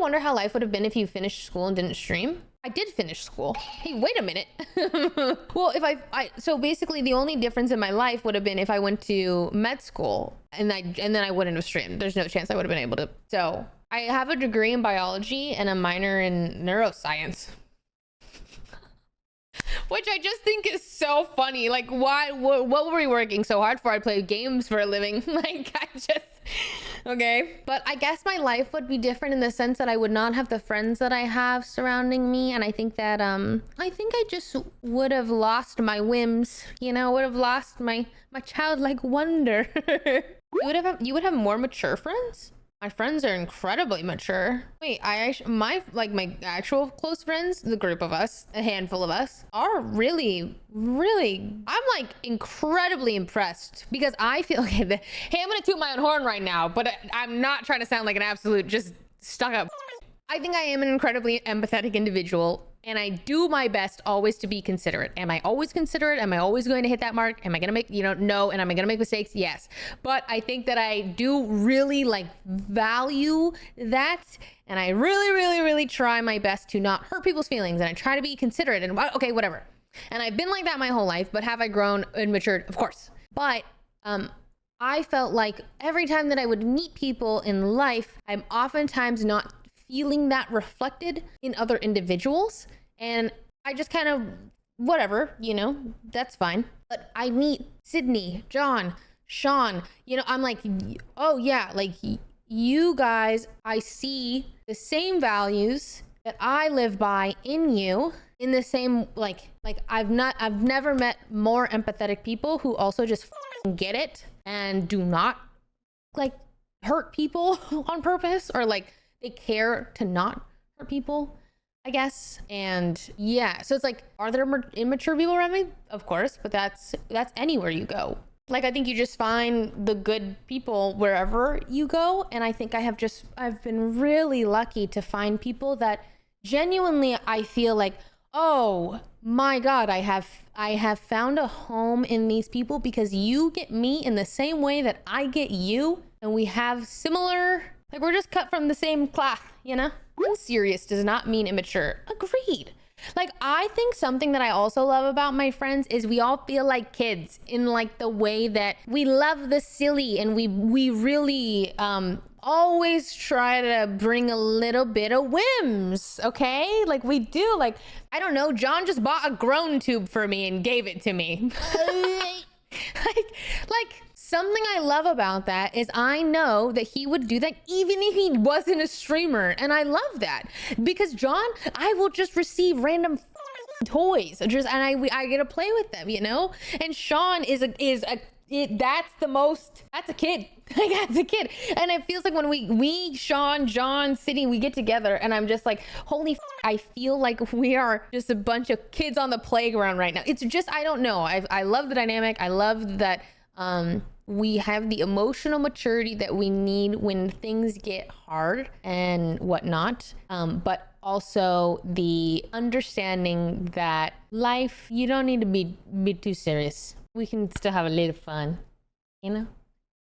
wonder how life would have been if you finished school and didn't stream? I did finish school. Hey, wait a minute. Well, if so basically the only difference in my life would have been if I went to med school and then I wouldn't have streamed. There's no chance I would have been able to. So I have a degree in biology and a minor in neuroscience. Which I just think is so funny. Like, why? What were we working so hard for? I play games for a living. Like, okay. But I guess my life would be different in the sense that I would not have the friends that I have surrounding me. And I think that, I think I just would have lost my whims, you know, would have lost my childlike wonder. You would have more mature friends? My friends are incredibly mature. Wait, my actual close friends, the group of us, a handful of us, are really, I'm like incredibly impressed because I feel, okay, hey, I'm gonna toot my own horn right now, but I'm not trying to sound like an absolute just stuck up. I think I am an incredibly empathetic individual, and I do my best always to be considerate. Am I always considerate? Am I always going to hit that mark? Am I gonna make, no, and am I gonna make mistakes? Yes. But I think that I do really like value that, and I really try my best to not hurt people's feelings, and I try to be considerate, and okay, whatever. And I've been like that my whole life, but have I grown and matured? Of course. But I felt like every time that I would meet people in life, I'm oftentimes not feeling that reflected in other individuals, and I just kind of whatever, that's fine. But I meet Sydney, John, Sean, I'm like, oh yeah, like you guys, I see the same values that I live by in you, in the same like I've never met more empathetic people who also just get it and do not like hurt people on purpose, or like they care to not hurt people, I guess. And yeah, so it's like, are there immature people around me? Of course, but that's anywhere you go. Like, I think you just find the good people wherever you go. And I think I've been really lucky to find people that genuinely I feel like, oh my God, I have found a home in these people because you get me in the same way that I get you. And we have similar, like, we're just cut from the same cloth, Serious does not mean immature. Agreed. Like, I think something that I also love about my friends is we all feel like kids in like the way that we love the silly, and we really always try to bring a little bit of whims, okay? Like, we do. Like, I don't know, John just bought a grown tube for me and gave it to me. like something I love about that is I know that he would do that even if he wasn't a streamer. And I love that because John, I will just receive random toys and I get to play with them, And Sean that's a kid. Like, that's a kid. And it feels like when we Sean, John, Sydney, we get together and I'm just like, holy I feel like we are just a bunch of kids on the playground right now. It's just, I don't know. I love the dynamic. I love that we have the emotional maturity that we need when things get hard and whatnot. But also the understanding that life, you don't need to be too serious. We can still have a little fun,